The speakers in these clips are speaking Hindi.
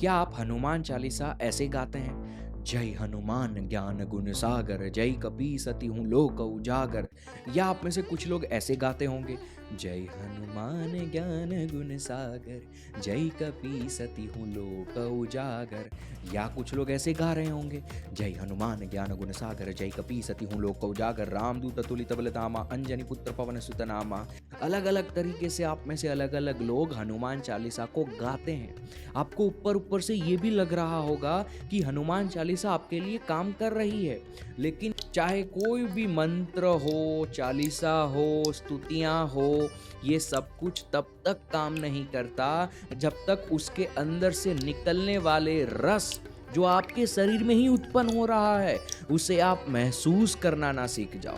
क्या आप हनुमान चालीसा ऐसे गाते हैं? जय हनुमान ज्ञान गुण सागर, जय कपीसति हूँ लोक उजागर। या आप में से कुछ लोग ऐसे गाते होंगे, जय हनुमान ज्ञान गुण सागर, जय कपीसति हूँ लोक उजागर। या कुछ लोग ऐसे गा रहे होंगे, जय हनुमान ज्ञान गुण सागर, जय कपीसति हूँ लोक उजागर, रामदूत अतुलित बल धामा, अंजनी पुत्र पवन सुत नामा। अलग अलग तरीके से आप में से अलग अलग लोग हनुमान चालीसा को गाते हैं। आपको ऊपर ऊपर से ये भी लग रहा होगा कि हनुमान चालीसा आपके लिए काम कर रही है, लेकिन चाहे कोई भी मंत्र हो, चालीसा हो, स्तुतियां हो, ये सब कुछ तब तक काम नहीं करता जब तक उसके अंदर से निकलने वाले रस जो आपके शरीर में ही उत्पन्न हो रहा है उसे आप महसूस करना ना सीख जाओ।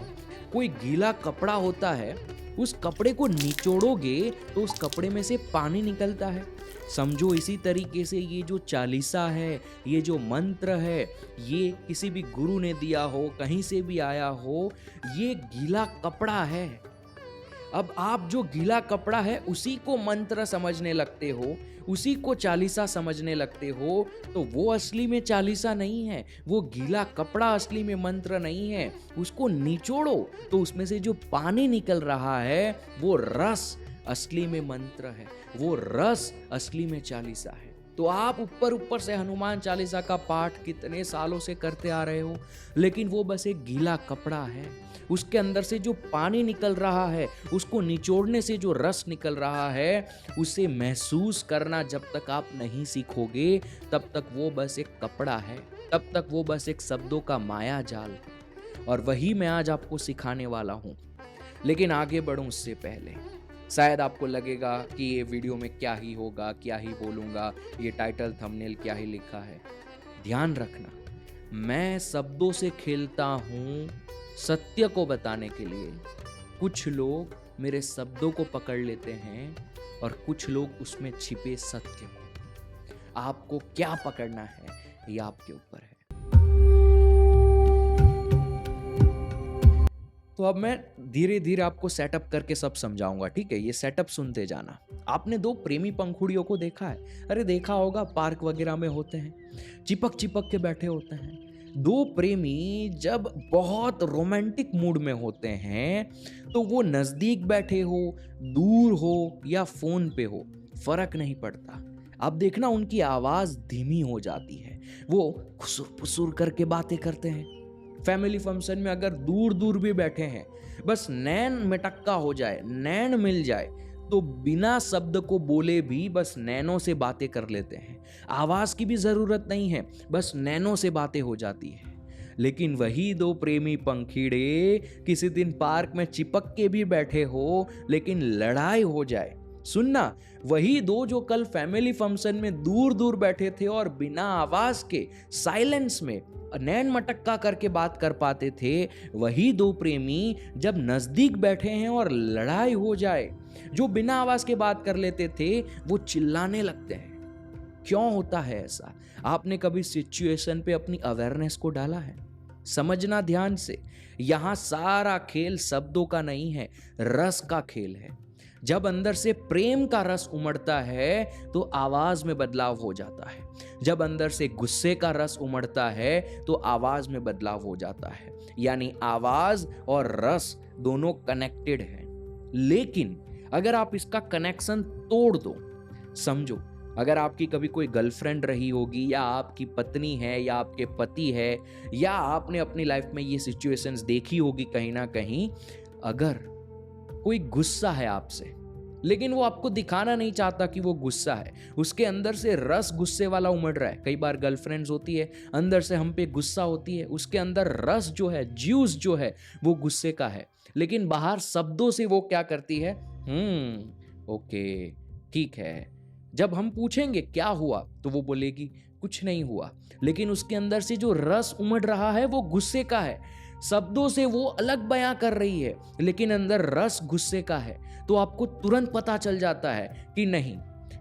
कोई गीला कपड़ा होता है, उस कपड़े को निचोड़ोगे तो उस कपड़े में से पानी निकलता है। समझो इसी तरीके से ये जो चालीसा है, ये जो मंत्र है, ये किसी भी गुरु ने दिया हो, कहीं से भी आया हो, ये गीला कपड़ा है। अब आप जो गीला कपड़ा है उसी को मंत्र समझने लगते हो, उसी को चालीसा समझने लगते हो, तो वो असली में चालीसा नहीं है, वो गीला कपड़ा असली में मंत्र नहीं है। उसको निचोड़ो तो उसमें से जो पानी निकल रहा है वो रस असली में मंत्र है, वो रस असली में चालीसा है। तो आप ऊपर ऊपर से हनुमान चालीसा का पाठ कितने सालों से करते आ रहे हो, लेकिन वो बस एक गीला कपड़ा है। उसके अंदर से जो पानी निकल रहा है, उसको निचोड़ने से जो रस निकल रहा है, उसे महसूस करना जब तक आप नहीं सीखोगे तब तक वो बस एक कपड़ा है, तब तक वो बस एक शब्दों का माया जाल है। और वही मैं आज आपको सिखाने वाला हूँ। लेकिन आगे बढ़ूं उससे पहले, शायद आपको लगेगा कि ये वीडियो में क्या ही होगा, क्या ही बोलूँगा, ये टाइटल थंबनेल क्या ही लिखा है। ध्यान रखना, मैं शब्दों से खेलता हूँ सत्य को बताने के लिए। कुछ लोग मेरे शब्दों को पकड़ लेते हैं और कुछ लोग उसमें छिपे सत्य को। आपको क्या पकड़ना है ये आपके ऊपर है। तो अब मैं धीरे धीरे आपको सेटअप करके सब समझाऊंगा, ठीक है? ये सेटअप सुनते जाना। आपने दो प्रेमी पंखुड़ियों को देखा है? अरे देखा होगा, पार्क वगैरह में होते हैं, चिपक चिपक के बैठे होते हैं। दो प्रेमी जब बहुत रोमांटिक मूड में होते हैं तो वो नजदीक बैठे हो, दूर हो या फोन पे हो, फर्क नहीं पड़ता। अब देखना उनकी आवाज धीमी हो जाती है, वो खुसुर फुसुर करके बातें करते हैं। फैमिली फंक्शन में अगर दूर दूर भी बैठे हैं, बस नैन मटक्का हो जाए, नैन मिल जाए, तो बिना शब्द को बोले भी बस नैनों से बातें कर लेते हैं। आवाज की भी जरूरत नहीं है, बस नैनों से बातें हो जाती है। लेकिन वही दो प्रेमी पंखीड़े किसी दिन पार्क में चिपक के भी बैठे हो, लेकिन लड़ाई हो जाए, सुनना, वही दो जो कल फैमिली फंक्शन में दूर दूर बैठे थे और बिना आवाज के साइलेंस में नैन मटक्का करके बात कर पाते थे, वही दो प्रेमी जब नजदीक बैठे हैं और लड़ाई हो जाए, जो बिना आवाज के बात कर लेते थे वो चिल्लाने लगते हैं। क्यों होता है ऐसा? आपने कभी सिचुएशन पे अपनी अवेयरनेस को डाला है? समझना ध्यान से, यहां सारा खेल शब्दों का नहीं है, रस का खेल है। जब अंदर से प्रेम का रस उमड़ता है तो आवाज में बदलाव हो जाता है। जब अंदर से गुस्से का रस उमड़ता है तो आवाज में बदलाव हो जाता है। यानी आवाज और रस दोनों कनेक्टेड हैं। लेकिन अगर आप इसका कनेक्शन तोड़ दो, समझो, अगर आपकी कभी कोई गर्लफ्रेंड रही होगी, या आपकी पत्नी है, या आपके पति है, या आपने अपनी लाइफ में ये सिचुएशंस देखी होगी कहीं ना कहीं, अगर कोई गुस्सा है आपसे, लेकिन वो आपको दिखाना नहीं चाहता कि वो गुस्सा है, उसके अंदर से रस गुस्से वाला उमड़ रहा है। कई बार गर्लफ्रेंड्स होती है, अंदर से हम पे गुस्सा होती है, उसके अंदर रस जो है, ज्यूस जो है, वो गुस्से का है, लेकिन बाहर शब्दों से वो क्या करती है, ओके, ठीक है। जब हम पूछेंगे क्या हुआ तो वो बोलेगी कुछ नहीं हुआ, लेकिन उसके अंदर से जो रस उमड़ रहा है वो गुस्से का है। शब्दों से वो अलग बयां कर रही है, लेकिन अंदर रस गुस्से का है। तो आपको तुरंत पता चल जाता है कि नहीं,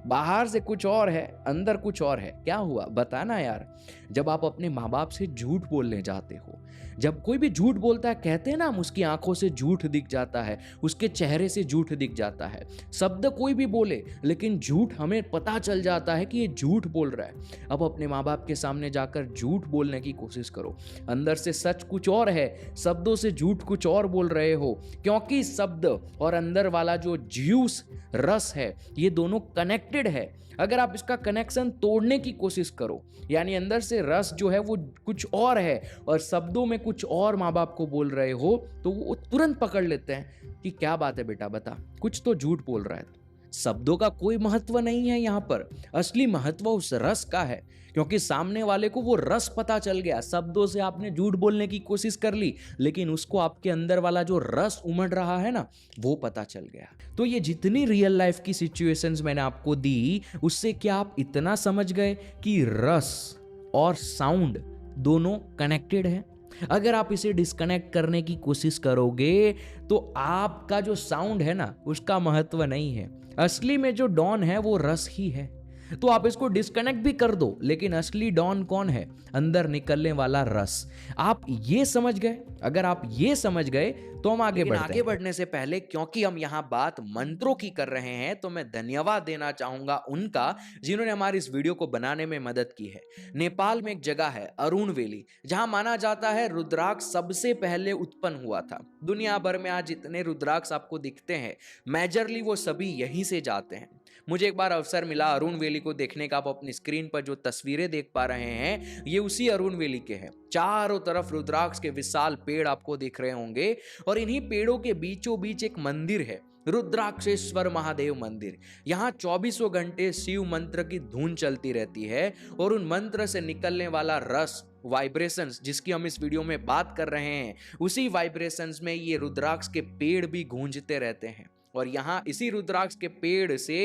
बाहर से कुछ और है, अंदर कुछ और है। क्या हुआ बताना यार। जब आप अपने माँ बाप से झूठ बोलने जाते हो, जब कोई भी झूठ बोलता है, कहते हैं ना हम उसकी आंखों से झूठ दिख जाता है, उसके चेहरे से झूठ दिख जाता है। शब्द कोई भी बोले लेकिन झूठ हमें पता चल जाता है कि ये झूठ बोल रहा है। अब अपने माँ बाप के सामने जाकर झूठ बोलने की कोशिश करो। अंदर से सच कुछ और है, शब्दों से झूठ कुछ और बोल रहे हो, क्योंकि शब्द और अंदर वाला जो ज्यूस रस है, ये दोनों कनेक्टेड है। अगर आप इसका कनेक्शन तोड़ने की कोशिश करो, यानी अंदर से रस जो है वो कुछ और है और शब्दों में कुछ और माँ बाप को बोल रहे हो, तो वो तुरंत पकड़ लेते हैं कि क्या बात है बेटा, बता, कुछ तो झूठ बोल रहा है। शब्दों का कोई महत्व नहीं है यहाँ पर, असली महत्व उस रस का है, क्योंकि सामने वाले को वो रस पता चल गया। शब्दों से आपने झूठ बोलने की कोशिश कर ली, लेकिन उसको आपके अंदर वाला जो रस उमड़ रहा है ना, वो पता चल गया। तो ये जितनी रियल लाइफ की सिचुएशंस मैंने आपको दी, उससे क्या आप इतना समझ गए कि रस और साउंड दोनों कनेक्टेड है? अगर आप इसे डिस्कनेक्ट करने की कोशिश करोगे तो आपका जो साउंड है ना, उसका महत्व नहीं है। असली में जो डॉन है वो रस ही है। तो आप इसको डिस्कनेक्ट भी कर दो, लेकिन असली डॉन कौन है? अंदर निकलने वाला रस। आप ये समझ गए? अगर आप ये समझ गए तो हम आगे बढ़ते हैं। आगे बढ़ने से पहले, क्योंकि हम यहाँ बात मंत्रों की कर रहे हैं, तो मैं धन्यवाद देना चाहूंगा उनका जिन्होंने हमारी इस वीडियो को बनाने में मदद की है। नेपाल में एक जगह है अरुण वैली, जहां माना जाता है रुद्राक्ष सबसे पहले उत्पन्न हुआ था। दुनिया भर में आज जितने रुद्राक्ष आपको दिखते हैं, मेजरली वो सभी यहीं से जाते हैं। मुझे एक बार अवसर मिला अरुण वैली को देखने का। आप अपनी स्क्रीन पर जो तस्वीरें देख पा रहे हैं, ये उसी अरुण वैली के हैं। चारों तरफ रुद्राक्ष के विशाल पेड़ आपको दिख रहे होंगे और इन्हीं पेड़ों के बीचों बीच एक मंदिर है, रुद्राक्षेश्वर महादेव मंदिर। यहाँ 24 घंटे शिव मंत्र की धुन चलती रहती है और उन मंत्र से निकलने वाला रस, वाइब्रेशंस, जिसकी हम इस वीडियो में बात कर रहे हैं, उसी वाइब्रेशंस में ये रुद्राक्ष के पेड़ भी गूंजते रहते हैं। और यहाँ इसी रुद्राक्ष के पेड़ से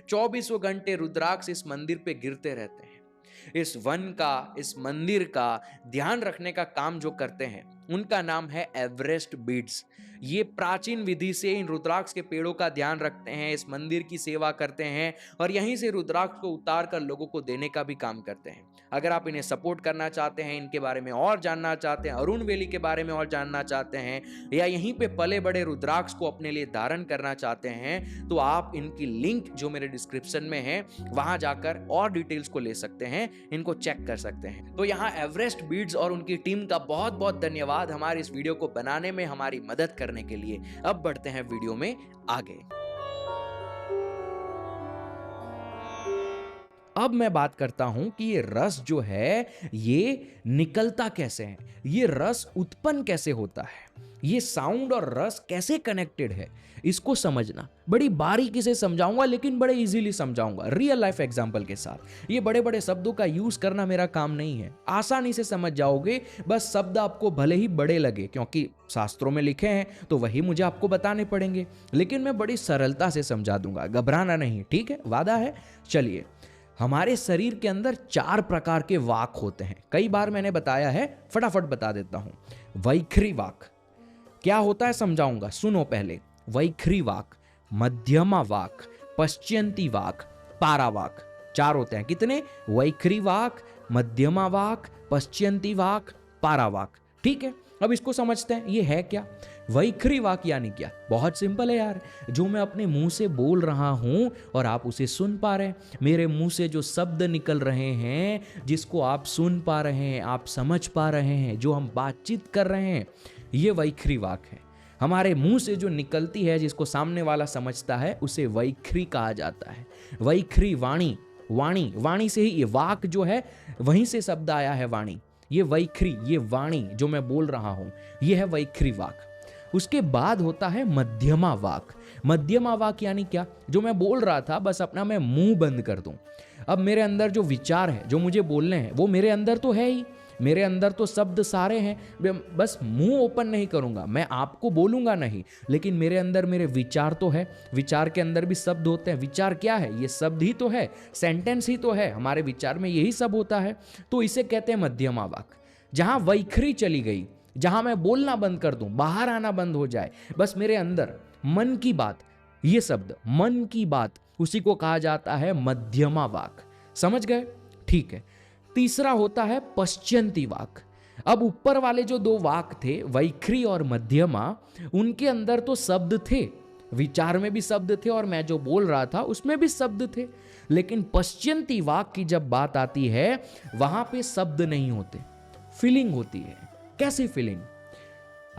24 घंटे रुद्राक्ष इस मंदिर पे गिरते रहते हैं। इस वन का, इस मंदिर का ध्यान रखने का काम जो करते हैं, उनका नाम है एवरेस्ट बीड्स। ये प्राचीन विधि से इन रुद्राक्ष के पेड़ों का ध्यान रखते हैं, इस मंदिर की सेवा करते हैं और यहीं से रुद्राक्ष को उतार कर लोगों को देने का भी काम करते हैं। अगर आप इन्हें सपोर्ट करना चाहते हैं, इनके बारे में और जानना चाहते हैं, अरुण वैली के बारे में और जानना चाहते हैं, या यहीं पे पले बड़े रुद्राक्ष को अपने लिए धारण करना चाहते हैं, तो आप इनकी लिंक जो मेरे डिस्क्रिप्शन में है, वहां जाकर और डिटेल्स को ले सकते हैं, इनको चेक कर सकते हैं। तो यहाँ एवरेस्ट बीड्स और उनकी टीम का बहुत बहुत धन्यवाद हमारे इस वीडियो को बनाने में हमारी मदद करने के लिए। अब बढ़ते हैं वीडियो में आगे। अब मैं बात करता हूं कि ये रस जो है ये निकलता कैसे है, ये रस उत्पन्न कैसे होता है, ये साउंड और रस कैसे कनेक्टेड है, इसको समझना। बड़ी बारीकी से समझाऊंगा, लेकिन बड़े इजीली समझाऊंगा रियल लाइफ एग्जांपल के साथ। ये बड़े बड़े शब्दों का यूज करना मेरा काम नहीं है, आसानी से समझ जाओगे। बस शब्द आपको भले ही बड़े लगे, क्योंकि शास्त्रों में लिखे हैं तो वही मुझे आपको बताने पड़ेंगे, लेकिन मैं बड़ी सरलता से समझा दूंगा, घबराना नहीं, ठीक है? वादा है? चलिए, हमारे शरीर के अंदर 4 प्रकार के वाक होते हैं। कई बार मैंने बताया है, फटाफट बता देता हूं। वैखरी वाक क्या होता है समझाऊंगा, सुनो पहले। वैखरी वाक, मध्यमा वाक, पश्चियंती वाक, पारा वाक। 4 होते हैं। कितने? वैखरी वाक, मध्यमा वाक, पश्चियंती वाक, पारा वाक। ठीक है, अब इसको समझते हैं, ये है क्या? वैखरी वाक यानी क्या? बहुत सिंपल है यार, जो मैं अपने मुंह से बोल रहा हूं और आप उसे सुन पा रहे हैं। मेरे मुंह से जो शब्द निकल रहे हैं, जिसको आप सुन पा रहे हैं, आप समझ पा रहे हैं, जो हम बातचीत कर रहे हैं, ये वैखरी वाक है। हमारे मुंह से जो निकलती है, जिसको सामने वाला समझता है, उसे वैखरी कहा जाता है। वैखरी वाणी, वाणी से ही ये वाक जो है, वहीं से शब्द आया है वाणी। ये वैखरी, ये वाणी जो मैं बोल रहा हूं, ये है वैखरी वाक। उसके बाद होता है मध्यमा वाक। मध्यमा वाक यानी क्या? जो मैं बोल रहा था, बस अपना मैं मुंह बंद कर दूं। अब मेरे अंदर जो विचार है, जो मुझे बोलने हैं, वो मेरे अंदर तो है ही, मेरे अंदर तो शब्द सारे हैं, बस मुंह ओपन नहीं करूंगा, मैं आपको बोलूंगा नहीं, लेकिन मेरे अंदर मेरे विचार तो है। विचार के अंदर भी शब्द होते हैं। विचार क्या है? ये शब्द ही तो है, सेंटेंस ही तो है, हमारे विचार में यही सब होता है। तो इसे कहते हैं मध्यमा वाक। जहां वैखरी चली गई, जहां मैं बोलना बंद कर दूं, बाहर आना बंद हो जाए, बस मेरे अंदर मन की बात, ये शब्द मन की बात, उसी को कहा जाता है मध्यमा वाक। समझ गए? ठीक है। तीसरा होता है पश्चंती वाक। अब ऊपर वाले जो दो वाक थे, वैखरी और मध्यमा, उनके अंदर तो शब्द थे, विचार में भी शब्द थे और मैं जो बोल रहा था उसमें भी शब्द थे। लेकिन पश्चंती वाक की जब बात आती है, वहां पे शब्द नहीं होते, फीलिंग होती है। कैसी फीलिंग?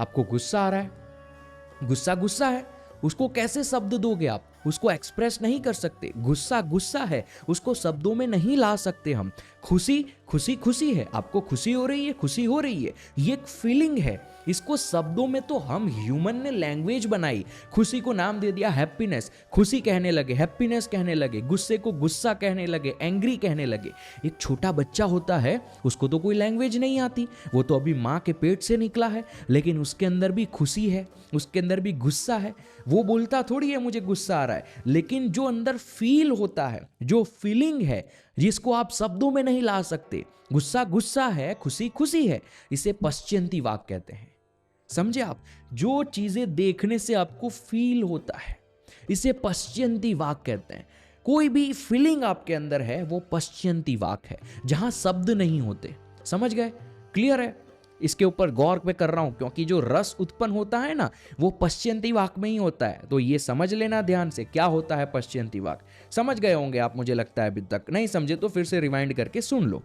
आपको गुस्सा आ रहा है, गुस्सा गुस्सा है, उसको कैसे शब्द दोगे आप? उसको एक्सप्रेस नहीं कर सकते। गुस्सा गुस्सा है, उसको शब्दों में नहीं ला सकते हम। खुशी खुशी खुशी है, आपको खुशी हो रही है, खुशी हो रही है, ये एक फीलिंग है। इसको शब्दों में तो हम ह्यूमन ने लैंग्वेज बनाई, खुशी को नाम दे दिया हैप्पीनेस, खुशी कहने लगे, हैप्पीनेस कहने लगे, गुस्से को गुस्सा कहने लगे, एंग्री कहने लगे। एक छोटा बच्चा होता है, उसको तो कोई लैंग्वेज नहीं आती, वो तो अभी माँ के पेट से निकला है, लेकिन उसके अंदर भी खुशी है, उसके अंदर भी गुस्सा है। वो बोलता थोड़ी है मुझे गुस्सा आ रहा है, लेकिन जो अंदर फील होता है, जो फीलिंग है, जिसको आप शब्दों में नहीं ला सकते, गुस्सा गुस्सा है, खुशी खुशी है, इसे पश्चंती वाक कहते हैं। समझे आप? जो चीजें देखने से आपको फील होता है, इसे पश्चंती वाक कहते हैं। कोई भी फीलिंग आपके अंदर है, वो पश्चंती वाक है, जहां शब्द नहीं होते। समझ गए? क्लियर है? इसके ऊपर गौर पे कर रहा हूं, क्योंकि जो रस उत्पन्न होता है ना, वो पश्चंती वाक में ही होता है। तो ये समझ लेना ध्यान से, क्या होता है पश्चंती वाक। समझ गए होंगे आप, मुझे लगता है। अभी तक नहीं समझे तो फिर से रिवाइंड करके सुन लो।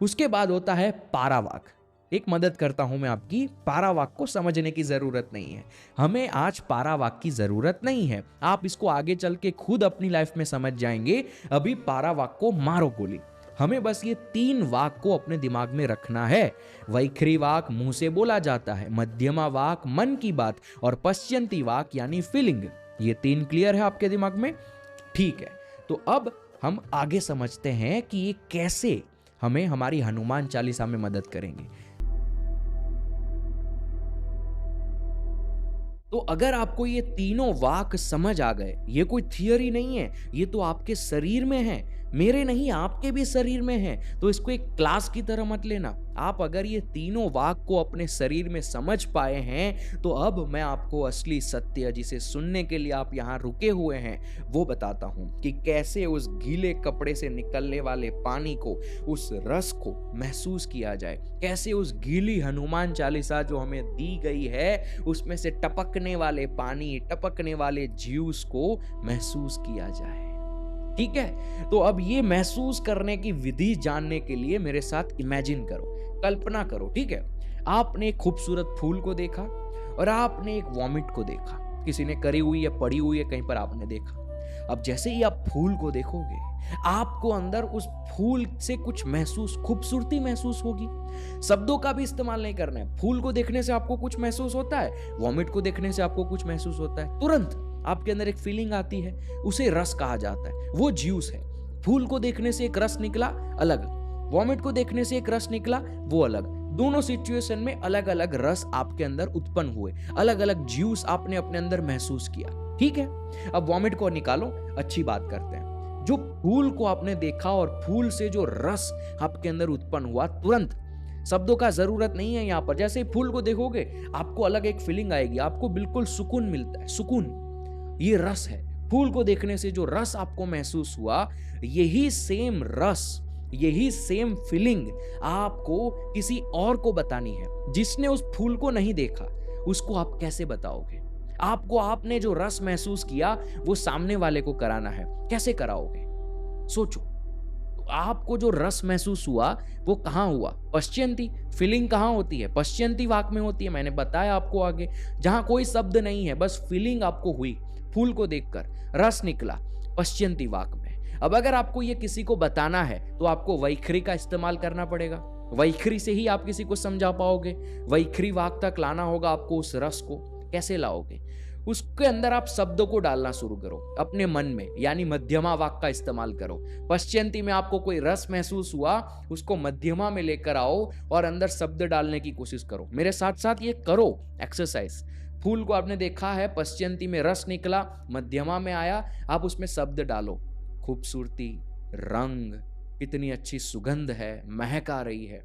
उसके बाद होता है पारावाक। एक मदद करता हूं मैं आपकी, पारावाक को समझने की जरूरत नहीं है, हमें आज पारावाक की जरूरत नहीं है। आप इसको आगे चल के खुद अपनी लाइफ में समझ जाएंगे। अभी पारावाक को मारो गोली। हमें बस ये 3 वाक को अपने दिमाग में रखना है। वैखरी वाक मुंह से बोला जाता है, मध्यमा वाक मन की बात, और पश्चंती वाक यानी फीलिंग। ये 3 क्लियर है आपके दिमाग में? ठीक है। तो अब हम आगे समझते हैं कि ये कैसे हमें हमारी हनुमान चालीसा में मदद करेंगे। तो अगर आपको ये तीनों वाक समझ आ गए, ये कोई थियरी नहीं है, ये तो आपके शरीर में है, मेरे नहीं आपके भी शरीर में है। तो इसको एक क्लास की तरह मत लेना। आप अगर ये तीनों वाक को अपने शरीर में समझ पाए हैं, तो अब मैं आपको असली सत्य, जिसे सुनने के लिए आप यहाँ रुके हुए हैं, वो बताता हूँ कि कैसे उस गीले कपड़े से निकलने वाले पानी को, उस रस को महसूस किया जाए। कैसे उस गीली हनुमान चालीसा जो हमें दी गई है, उसमें से टपकने वाले पानी, टपकने वाले ज्यूस को महसूस किया जाए। ठीक है? तो अब ये महसूस करने की विधि जानने के लिए मेरे साथ इमेजिन करो, कल्पना करो। ठीक है? आपने एक खूबसूरत फूल को देखा और आपने एक वॉमिट को देखा, किसी ने करी हुई है, पड़ी हुई है, कहीं पर आपने देखा। अब जैसे ही आप फूल को देखोगे, आपको अंदर उस फूल से कुछ महसूस, खूबसूरती महसूस होगी। शब्दों का भी इस्तेमाल नहीं करना है। फूल को देखने से आपको कुछ महसूस होता है, वॉमिट को देखने से आपको कुछ महसूस होता है, तुरंत आपके अंदर एक फीलिंग आती है, उसे रस कहा जाता है, वो ज्यूस है। फूल को देखने से एक रस निकला, अलग। वॉमिट को देखने से एक रस निकला, वो अलग। दोनों सिचुएशन में अलग अलग रस आपके अंदर उत्पन्न हुए, अलग अलग ज्यूस आपने अपने अंदर महसूस किया। ठीक है? अब वॉमिट को निकालो, अच्छी बात करते हैं। जो फूल को आपने देखा और फूल से जो रस आपके अंदर उत्पन्न हुआ, तुरंत, शब्दों का जरूरत नहीं है यहां पर। जैसे ही फूल को देखोगे, आपको अलग एक फीलिंग आएगी, आपको बिल्कुल सुकून मिलता है, सुकून। ये रस है। फूल को देखने से जो रस आपको महसूस हुआ, यही सेम रस, यही सेम फीलिंग आपको किसी और को बतानी है, जिसने उस फूल को नहीं देखा। उसको आप कैसे बताओगे? आपको, आपने जो रस महसूस किया, वो सामने वाले को कराना है। कैसे कराओगे? सोचो। तो आपको जो रस महसूस हुआ, वो कहां हुआ? पश्चंती फीलिंग कहां होती है? पश्चंती वाक में होती है। मैंने बताया आपको आगे, जहां कोई शब्द नहीं है, बस फीलिंग आपको हुई। फूल को देखकर रस निकला, पश्चंती वाक में। अब अगर आपको ये किसी को बताना है, तो आपको वैखरी का इस्तेमाल करना पड़ेगा। वैखरी से ही आप किसी को समझा पाओगे। वैखरी वाक तक लाना होगा आपको उस रस को। कैसे लाओगे? उसके अंदर आप शब्दों को डालना शुरू करो अपने मन में, यानी मध्यमा वाक का इस्तेमाल करो। पश्चंती में आपको कोई रस महसूस हुआ, उसको मध्यमा में लेकर आओ और अंदर शब्द डालने की कोशिश करो। मेरे साथ साथ ये करो एक्सरसाइज। फूल को आपने देखा है, पश्चंती में रस निकला, मध्यमा में आया, आप उसमें शब्द डालो। खूबसूरती, रंग, कितनी अच्छी सुगंध है, महक आ रही है।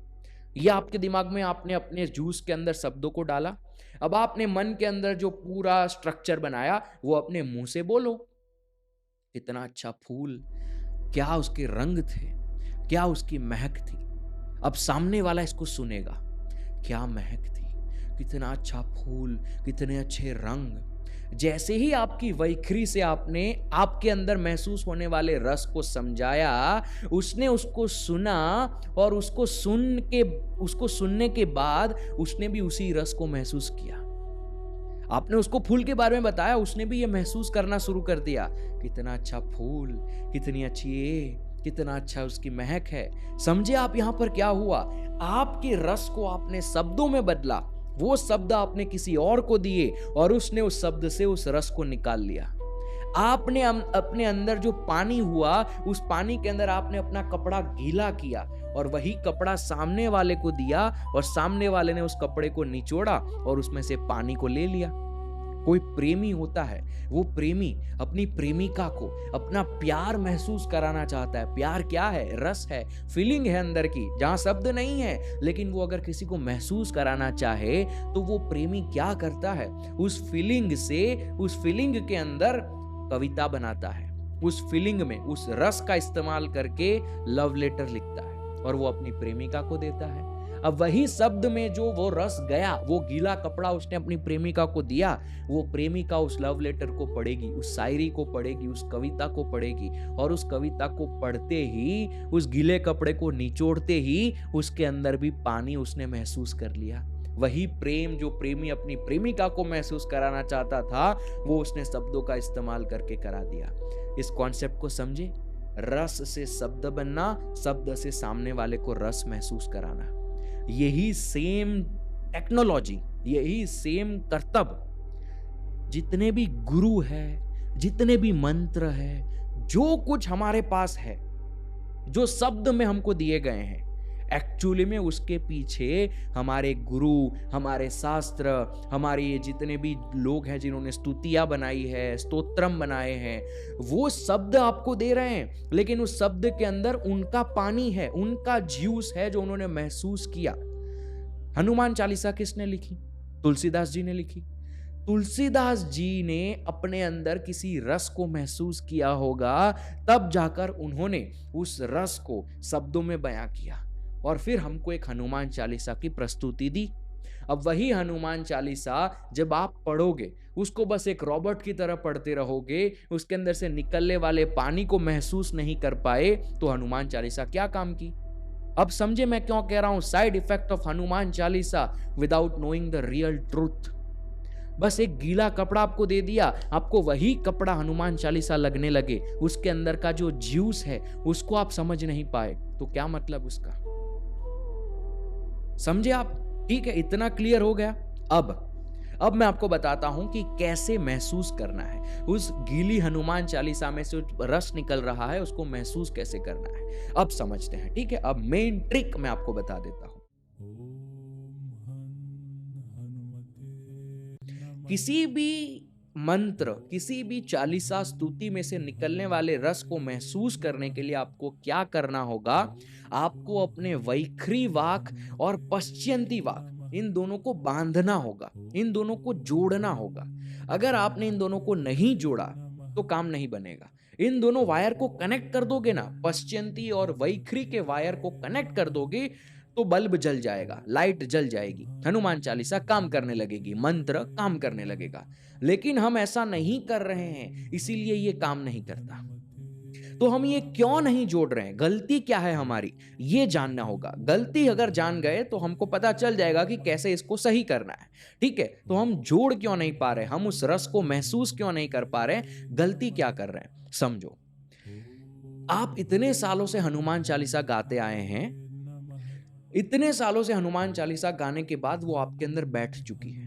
ये आपके दिमाग में, आपने अपने जूस के अंदर शब्दों को डाला। अब आपने मन के अंदर जो पूरा स्ट्रक्चर बनाया, वो अपने मुंह से बोलो। कितना अच्छा फूल, क्या उसके रंग थे, क्या उसकी महक थी। अब सामने वाला इसको सुनेगा, क्या महक थी, कितना अच्छा फूल, कितने अच्छे रंग। जैसे ही आपकी वैखरी से आपने आपके अंदर महसूस होने वाले रस को समझाया, उसने उसको सुना, और उसको सुनने के बाद उसने भी उसी रस को महसूस किया। आपने उसको फूल के बारे में बताया, उसने भी ये महसूस करना शुरू कर दिया, कितना अच्छा फूल, कितनी अच्छी ये, कितना अच्छा उसकी महक है। समझे आप यहाँ पर क्या हुआ? आपके रस को आपने शब्दों में बदला, वो शब्द आपने किसी और को दिए, और उसने उस शब्द से उस रस को निकाल लिया। आपने अपने अंदर जो पानी हुआ, उस पानी के अंदर आपने अपना कपड़ा गीला किया, और वही कपड़ा सामने वाले को दिया, और सामने वाले ने उस कपड़े को निचोड़ा और उसमें से पानी को ले लिया। कोई प्रेमी होता है, वो प्रेमी अपनी प्रेमिका को अपना प्यार महसूस कराना चाहता है। प्यार क्या है? रस है, फीलिंग है अंदर की, जहां शब्द नहीं है। लेकिन वो अगर किसी को महसूस कराना चाहे तो वो प्रेमी क्या करता है? उस फीलिंग के अंदर कविता बनाता है, उस फीलिंग में उस रस का इस्तेमाल करके लव लेटर लिखता है, और वो अपनी प्रेमिका को देता है। अब वही शब्द में जो वो रस गया, वो गीला कपड़ा उसने अपनी प्रेमिका को दिया, वो प्रेमिका उस लव लेटर को पढ़ेगी, उस शायरी को पढ़ेगी, उस कविता को पढ़ेगी, और उस कविता को पढ़ते ही, उस गीले कपड़े को निचोड़ते ही उसके अंदर भी पानी उसने महसूस कर लिया। वही प्रेम जो प्रेमी अपनी प्रेमिका को महसूस कराना चाहता था, वो उसने शब्दों का इस्तेमाल करके करा दिया। इस कॉन्सेप्ट को समझे? रस से शब्द बनना, शब्द से सामने वाले को रस महसूस कराना। यही सेम टेक्नोलॉजी, यही सेम कर्तव्य जितने भी गुरु है, जितने भी मंत्र है, जो कुछ हमारे पास है, जो शब्द में हमको दिए गए हैं, एक्चुअली में उसके पीछे हमारे गुरु, हमारे शास्त्र, हमारे ये जितने भी लोग हैं जिन्होंने स्तुतियां बनाई है, स्तोत्रम बनाए हैं, वो शब्द आपको दे रहे हैं। लेकिन उस शब्द के अंदर उनका पानी है, उनका ज्यूस है जो उन्होंने महसूस किया। हनुमान चालीसा किसने लिखी? तुलसीदास जी ने लिखी। तुलसीदास जी ने अपने अंदर किसी रस को महसूस किया होगा, तब जाकर उन्होंने उस रस को शब्दों में बयां किया, और फिर हमको एक हनुमान चालीसा की प्रस्तुति दी। अब वही हनुमान चालीसा जब आप पढ़ोगे, उसको बस एक रॉबर्ट की तरह पढ़ते रहोगे, उसके अंदर से निकलने वाले पानी को महसूस नहीं कर पाए, तो हनुमान चालीसा क्या काम की? अब समझे मैं क्यों कह रहा हूं side effect of Hanuman Chalisa without knowing the real truth. बस एक गीला कपड़ा आपको दे दिया, आपको वही कपड़ा हनुमान चालीसा लगने लगे, उसके अंदर का जो ज्यूस है उसको आप समझ नहीं पाए, तो क्या मतलब उसका? समझे आप? ठीक है, इतना क्लियर हो गया। अब मैं आपको बताता हूं कि कैसे महसूस करना है। उस गीली हनुमान चालीसा में से रस निकल रहा है, उसको महसूस कैसे करना है, अब समझते हैं। ठीक है, अब मेन ट्रिक मैं आपको बता देता हूं। किसी भी मंत्र, किसी भी चालीसा स्तुति में से निकलने वाले रस को महसूस करने के लिए आपको क्या करना होगा? आपको अपने वैखरी वाक और पश्चियंती वाक, इन दोनों को बांधना होगा, इन दोनों को जोड़ना होगा। अगर आपने इन दोनों को नहीं जोड़ा तो काम नहीं बनेगा। इन दोनों वायर को कनेक्ट कर दोगे ना, पश्चियंती और वैखरी के वायर को कनेक्ट कर दोगे, तो बल्ब जल जाएगा, लाइट जल जाएगी, हनुमान चालीसा काम करने लगेगी, मंत्र काम करने लगेगा। लेकिन हम ऐसा नहीं कर रहे हैं, इसीलिए ये काम नहीं करता। तो हम ये क्यों नहीं जोड़ रहे हैं? गलती क्या है हमारी, ये जानना होगा। गलती अगर जान गए तो हमको पता चल जाएगा कि कैसे इसको सही करना है। ठीक है, तो हम जोड़ क्यों नहीं पा रहे, हम उस रस को महसूस क्यों नहीं कर पा रहे, गलती क्या कर रहे हैं, समझो। आप इतने सालों से हनुमान चालीसा गाते आए हैं, इतने सालों से हनुमान चालीसा गाने के बाद वो आपके अंदर बैठ चुकी है।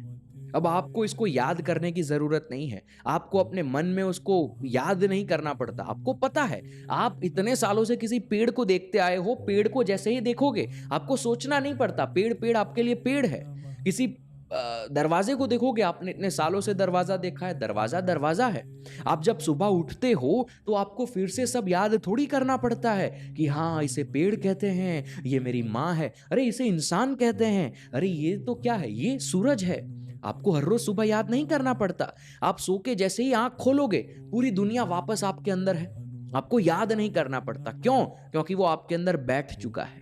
अब आपको इसको याद करने की जरूरत नहीं है, आपको अपने मन में उसको याद नहीं करना पड़ता, आपको पता है। आप इतने सालों से किसी पेड़ को देखते आए हो, पेड़ को जैसे ही देखोगे आपको सोचना नहीं पड़ता, पेड़ पेड़ आपके लिए पेड़ है। किसी दरवाजे को देखोगे, आपने इतने सालों से दरवाजा देखा है, दरवाजा दरवाजा है। आप जब सुबह उठते हो तो आपको फिर से सब याद थोड़ी करना पड़ता है कि हाँ इसे पेड़ कहते हैं, ये मेरी माँ है, अरे इसे इंसान कहते हैं, अरे ये तो क्या है, ये सूरज है। आपको हर रोज सुबह याद नहीं करना पड़ता। आप सो के जैसे ही आंख खोलोगे, पूरी दुनिया वापस आपके अंदर है। आपको याद नहीं करना पड़ता। क्यों? क्योंकि वो आपके अंदर बैठ चुका है।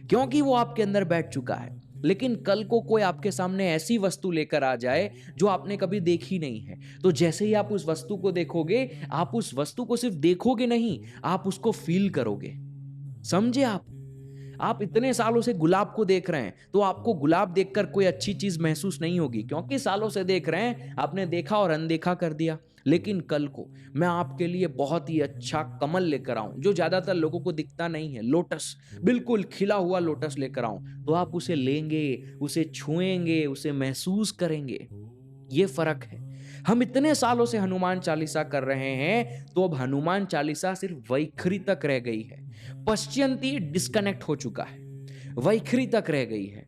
क्योंकि वो आपके अंदर बैठ चुका है। लेकिन कल को कोई आपके सामने ऐसी वस्तु लेकर आ जाए जो आपने कभी देखी नहीं है, तो जैसे ही आप उस वस्तु को देखोगे, आप उस वस्तु को सिर्फ देखोगे नहीं, आप उसको फील करोगे। समझे आप इतने सालों से गुलाब को देख रहे हैं, तो आपको गुलाब देखकर कोई अच्छी चीज महसूस नहीं होगी, क्योंकि सालों से देख रहे हैं, आपने देखा और अनदेखा कर दिया। लेकिन कल को मैं आपके लिए बहुत ही अच्छा कमल लेकर आऊं, जो ज्यादातर लोगों को दिखता नहीं है, लोटस, बिल्कुल खिला हुआ लोटस लेकर आऊं, तो आप उसे लेंगे, उसे छुएंगे, उसे महसूस करेंगे। ये फर्क है। हम इतने सालों से हनुमान चालीसा कर रहे हैं, तो अब हनुमान चालीसा सिर्फ वैखरी तक रह गई है। पश्चिंती डिस्कनेक्ट हो चुका है, वैखरी तक रह गई है,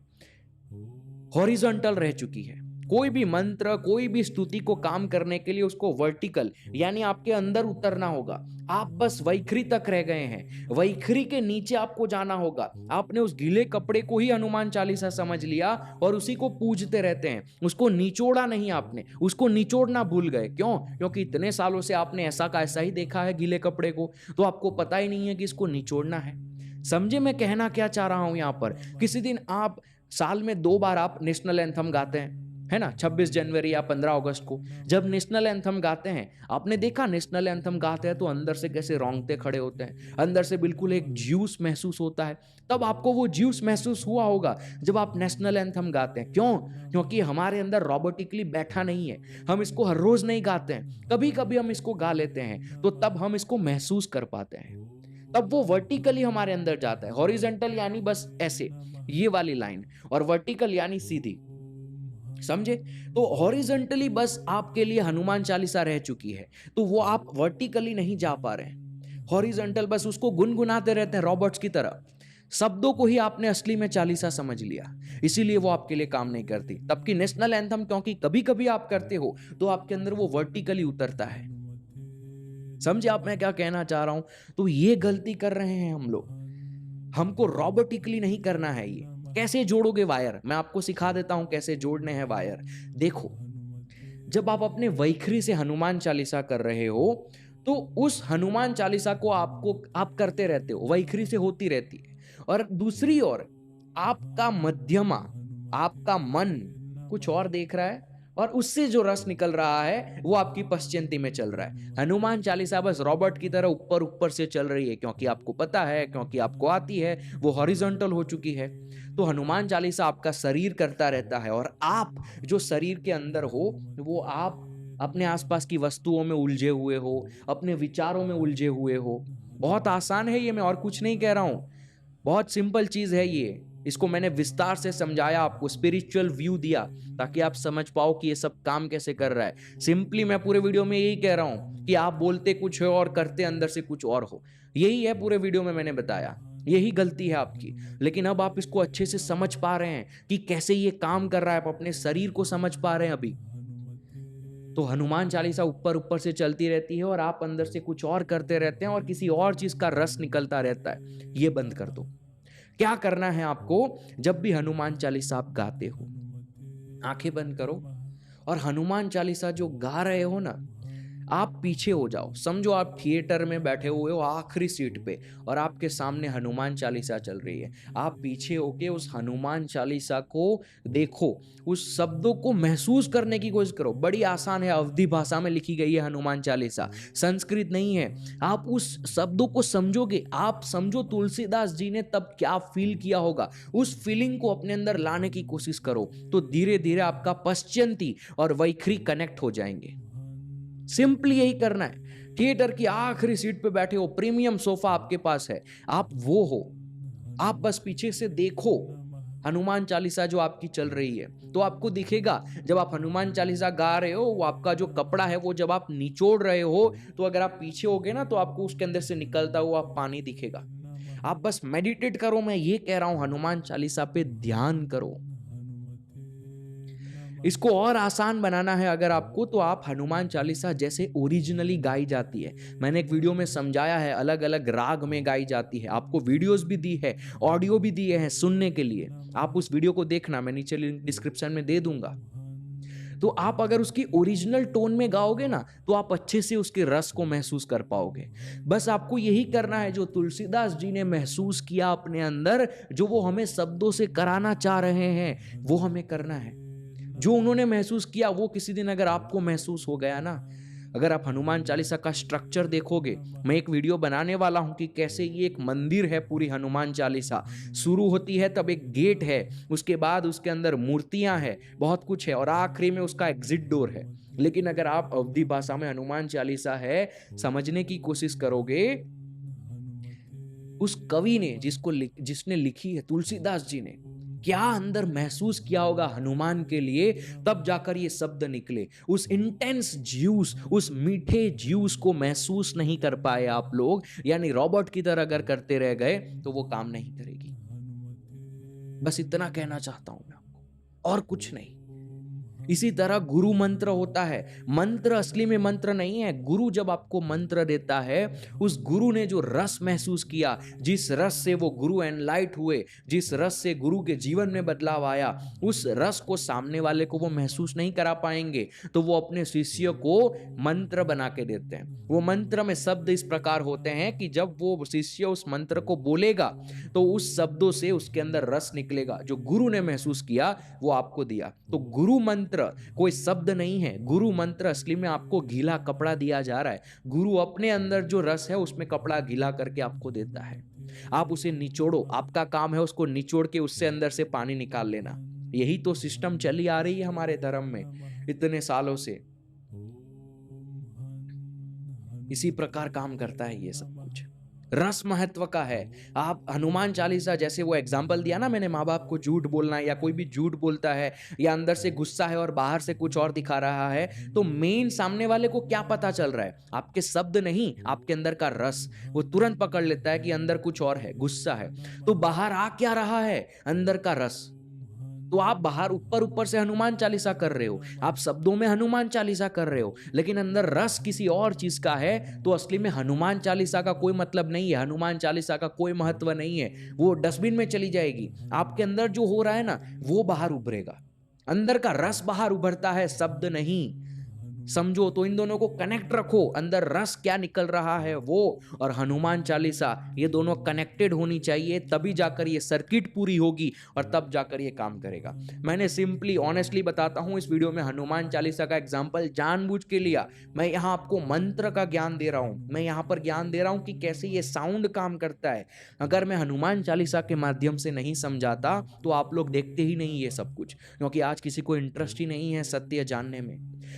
हॉरिजॉन्टल रह चुकी है। कोई भी मंत्र, कोई भी स्तुति को काम करने के लिए उसको वर्टिकल यानी आपके अंदर उतरना होगा। आप बस वैखरी तक रह गए हैं। वैखरी के नीचे आपको जाना होगा। आपने उस गीले कपड़े को ही हनुमान चालीसा समझ लिया और उसी को पूजते रहते हैं। उसको निचोड़ा नहीं, आपने उसको निचोड़ना भूल गए। क्यों? क्योंकि इतने सालों से आपने ऐसा का ऐसा ही देखा है गीले कपड़े को, तो आपको पता ही नहीं है कि इसको निचोड़ना है। समझे मैं कहना क्या चाह रहा हूं यहां पर? किसी दिन आप साल में 2 बार आप नेशनल एंथम गाते हैं, है ना, 26 जनवरी या 15 अगस्त को जब नेशनल एंथम गाते हैं। आपने देखा नेशनल एंथम गाते हैं तो अंदर से कैसे रोंगटे खड़े होते हैं, अंदर से बिल्कुल एक ज्यूस महसूस होता है। तब आपको वो ज्यूस महसूस हुआ होगा जब आप नेशनल एंथम गाते हैं। क्यों? क्योंकि हमारे अंदर रोबोटिकली बैठा नहीं है। हम इसको हर रोज नहीं गाते हैं, कभी कभी हम इसको गा लेते हैं, तो तब हम इसको महसूस कर पाते हैं। तब वो वर्टिकली हमारे अंदर जाता है। हॉरिजॉन्टल यानी बस ऐसे, ये वाली लाइन, और वर्टिकल यानी सीधी। समझे? तो हॉरिजॉन्टली बस आपके लिए हनुमान चालीसा रह चुकी है, तो वो आप वर्टिकली नहीं जा पा रहे हैं। हॉरिजॉन्टल बस उसको गुनगुनाते रहते हैं रॉबोट्स की तरह। शब्दों को ही आपने असली में चालीसा समझ लिया, इसीलिए वो आपके लिए काम नहीं करती। तब की नेशनल एंथम क्योंकि कभी कभी आप करते हो, तो आपके अंदर वो वर्टिकली उतरता है। समझे आप मैं क्या कहना चाह रहा हूं? तो ये गलती कर रहे हैं हम लोग। हमको रोबोटिकली नहीं करना है। ये कैसे जोड़ोगे वायर? मैं आपको सिखा देता हूं कैसे जोड़ने हैं वायर। देखो, जब आप अपने वैखरी से हनुमान चालीसा कर रहे हो, तो उस हनुमान चालीसा को आप करते रहते हो, वैखरी से होती रहती है। और दूसरी ओर आपका मध्यमा, आपका मन कुछ और देख रहा है, और उससे जो रस निकल रहा है वो आपकी पश्चिंती में चल रहा है। हनुमान चालीसा बस रॉबर्ट की तरह ऊपर ऊपर से चल रही है, क्योंकि आपको पता है, क्योंकि आपको आती है, वो हॉरिजॉन्टल हो चुकी है। तो हनुमान चालीसा आपका शरीर करता रहता है, और आप जो शरीर के अंदर हो, वो आप अपने आसपास की वस्तुओं में उलझे हुए हो, अपने विचारों में उलझे हुए हो। बहुत आसान है ये, मैं और कुछ नहीं कह रहा हूं। बहुत सिंपल चीज है ये। इसको मैंने विस्तार से समझाया, आपको स्पिरिचुअल व्यू दिया, ताकि आप समझ पाओ कि ये सब काम कैसे कर रहा है। सिंपली मैं पूरे वीडियो में यही कह रहा हूं कि आप बोलते कुछ हो और करते अंदर से कुछ और हो। यही है पूरे वीडियो में मैंने बताया। यही गलती है आपकी। लेकिन अब आप इसको अच्छे से समझ पा रहे हैं कि कैसे ये काम कर रहा है, आप अपने शरीर को समझ पा रहे हैं अभी। तो हनुमान चालीसा ऊपर ऊपर से चलती रहती है और आप अंदर से कुछ और करते रहते हैं और किसी और चीज का रस निकलता रहता है। ये बंद कर दो। क्या करना है आपको? जब भी हनुमान चालीसा आप गाते हो, आंखें बंद करो, और हनुमान चालीसा जो गा रहे हो ना, आप पीछे हो जाओ। समझो आप थिएटर में बैठे हुए हो आखिरी सीट पे, और आपके सामने हनुमान चालीसा चल रही है। आप पीछे होके उस हनुमान चालीसा को देखो, उस शब्दों को महसूस करने की कोशिश करो। बड़ी आसान है, अवधी भाषा में लिखी गई है हनुमान चालीसा, संस्कृत नहीं है। आप उस शब्दों को समझोगे, आप समझो तुलसीदास जी ने तब क्या फील किया होगा, उस फीलिंग को अपने अंदर लाने की कोशिश करो, तो धीरे धीरे आपका पश्चिंती और वैखरी कनेक्ट हो जाएंगे। सिंपली यही करना है। थिएटर की आखिरी सीट पे बैठे हो, प्रीमियम सोफा आपके पास है, आप वो हो। आप बस पीछे से देखो हनुमान चालीसा जो आपकी चल रही है, तो आपको दिखेगा जब आप हनुमान चालीसा गा रहे हो, वो आपका जो कपड़ा है वो जब आप निचोड़ रहे हो, तो अगर आप पीछे होगे ना, तो आपको उसके अंदर से निकलता हुआ पानी दिखेगा। आप बस मेडिटेट करो, मैं ये कह रहा हूं, हनुमान चालीसा पे ध्यान करो। इसको और आसान बनाना है अगर आपको, तो आप हनुमान चालीसा जैसे ओरिजिनली गाई जाती है, मैंने एक वीडियो में समझाया है, अलग अलग राग में गाई जाती है। आपको वीडियोस भी दी है, ऑडियो भी दिए हैं सुनने के लिए। आप उस वीडियो को देखना, मैं नीचे लिंक डिस्क्रिप्शन में दे दूंगा। तो आप अगर उसकी ओरिजिनल टोन में गाओगे ना तो आप अच्छे से उसके रस को महसूस कर पाओगे। बस आपको यही करना है जो तुलसीदास जी ने महसूस किया अपने अंदर, जो वो हमें शब्दों से कराना चाह रहे हैं वो हमें करना है। जो उन्होंने महसूस किया वो किसी दिन अगर आपको महसूस हो गया ना, अगर आप हनुमान चालीसा का स्ट्रक्चर देखोगे, मैं एक वीडियो बनाने वाला हूं कि कैसे ये एक मंदिर है पूरी हनुमान चालीसा। शुरू होती है तब एक गेट है, उसके बाद उसके अंदर मूर्तियां हैं, बहुत कुछ है, और आखिरी में उसका एग्जिट डोर है। लेकिन अगर आप अवधी भाषा में हनुमान चालीसा है समझने की कोशिश करोगे, उस कवि ने जिसने लिखी है तुलसीदास जी ने क्या अंदर महसूस किया होगा हनुमान के लिए, तब जाकर ये शब्द निकले। उस इंटेंस ज्यूस, उस मीठे ज्यूस को महसूस नहीं कर पाए आप लोग, यानी रॉबर्ट की तरह अगर करते रह गए तो वो काम नहीं करेगी। बस इतना कहना चाहता हूं मैं आपको, और कुछ नहीं। इसी तरह गुरु मंत्र होता है। मंत्र असली में मंत्र नहीं है। गुरु जब आपको मंत्र देता है, उस गुरु ने जो रस महसूस किया, जिस रस से वो गुरु एनलाइट हुए, जिस रस से गुरु के जीवन में बदलाव आया, उस रस को सामने वाले को वो महसूस नहीं करा पाएंगे, तो वो अपने शिष्य को मंत्र बना के देते हैं। वो मंत्र में शब्द इस प्रकार होते हैं कि जब वो शिष्य उस मंत्र को बोलेगा तो उस शब्दों से उसके अंदर रस निकलेगा, जो गुरु ने महसूस किया वो आपको दिया। तो गुरु मंत्र कोई शब्द नहीं है। गुरु मंत्र असली में आपको गीला कपड़ा दिया जा रहा है। गुरु अपने अंदर जो रस है उसमें कपड़ा गीला करके आपको देता है। आप उसे निचोड़ो, आपका काम है उसको निचोड़ के उससे अंदर से पानी निकाल लेना। यही तो सिस्टम चली आ रही है हमारे धर्म में इतने सालों से। इसी प्रकार काम करता है ये सब कुछ। रस महत्व का है। आप हनुमान चालीसा जैसे वो एग्जाम्पल दिया ना मैंने, माँ बाप को झूठ बोलना, या कोई भी झूठ बोलता है या अंदर से गुस्सा है और बाहर से कुछ और दिखा रहा है, तो मेन सामने वाले को क्या पता चल रहा है? आपके शब्द नहीं, आपके अंदर का रस। वो तुरंत पकड़ लेता है कि अंदर कुछ और है, गुस्सा है। तो बाहर आ क्या रहा है? अंदर का रस। तो आप बाहर ऊपर ऊपर से हनुमान चालीसा कर रहे हो, आप शब्दों में हनुमान चालीसा कर रहे हो, लेकिन अंदर रस किसी और चीज का है, तो असली में हनुमान चालीसा का कोई मतलब नहीं है, हनुमान चालीसा का कोई महत्व नहीं है। वो डस्टबिन में चली जाएगी। आपके अंदर जो हो रहा है ना वो बाहर उभरेगा। अंदर का रस बाहर उभरता है, शब्द नहीं। समझो तो इन दोनों को कनेक्ट रखो। अंदर रस क्या निकल रहा है वो और हनुमान चालीसा, ये दोनों कनेक्टेड होनी चाहिए, तभी जाकर ये सर्किट पूरी होगी और तब जाकर ये काम करेगा। मैंने सिंपली ऑनेस्टली बताता हूं, इस वीडियो में हनुमान चालीसा का एग्जांपल जानबूझ के लिया। मैं यहां आपको मंत्र का ज्ञान दे रहा हूं, मैं यहां पर ज्ञान दे रहा हूं कि कैसे ये साउंड काम करता है। अगर मैं हनुमान चालीसा के माध्यम से नहीं समझाता तो आप लोग देखते ही नहीं ये सब कुछ, क्योंकि आज किसी को इंटरेस्ट ही नहीं है सत्य जानने में।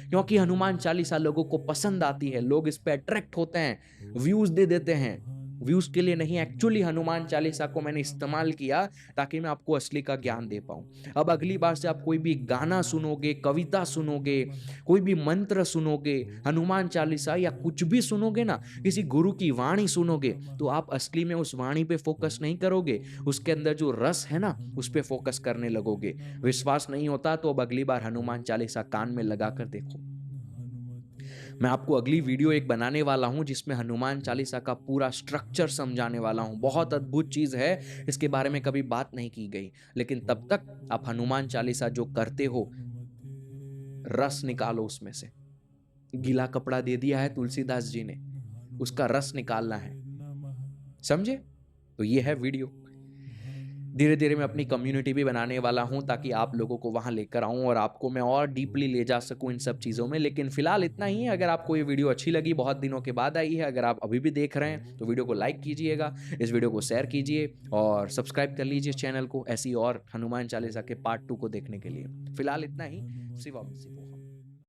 क्योंकि हनुमान चालीसा लोगों को पसंद आती है, लोग इस पे अट्रैक्ट होते हैं, व्यूज दे देते हैं। व्यूज के लिए नहीं, एक्चुअली हनुमान चालीसा को मैंने इस्तेमाल किया ताकि मैं आपको असली का ज्ञान दे पाऊं। अब अगली बार से आप कोई भी गाना सुनोगे, कविता सुनोगे, कोई भी मंत्र सुनोगे, हनुमान चालीसा या कुछ भी सुनोगे ना, किसी गुरु की वाणी सुनोगे, तो आप असली में उस वाणी पे फोकस नहीं करोगे, उसके अंदर जो रस है ना उस पे फोकस करने लगोगे। विश्वास नहीं होता तो अब अगली बार हनुमान चालीसा कान में लगा कर देखो। मैं आपको अगली वीडियो एक बनाने वाला हूं जिसमें हनुमान चालीसा का पूरा स्ट्रक्चर समझाने वाला हूं। बहुत अद्भुत चीज है, इसके बारे में कभी बात नहीं की गई। लेकिन तब तक आप हनुमान चालीसा जो करते हो, रस निकालो उसमें से। गीला कपड़ा दे दिया है तुलसीदास जी ने, उसका रस निकालना है। समझे? तो ये है वीडियो। धीरे धीरे मैं अपनी कम्युनिटी भी बनाने वाला हूं ताकि आप लोगों को वहां लेकर आऊं और आपको मैं और डीपली ले जा सकूं इन सब चीज़ों में। लेकिन फिलहाल इतना ही है। अगर आपको ये वीडियो अच्छी लगी, बहुत दिनों के बाद आई है, अगर आप अभी भी देख रहे हैं तो वीडियो को लाइक कीजिएगा, इस वीडियो को शेयर कीजिए और सब्सक्राइब कर लीजिए चैनल को, ऐसी और हनुमान चालीसा के पार्ट 2 को देखने के लिए। फिलहाल इतना ही। शिवम।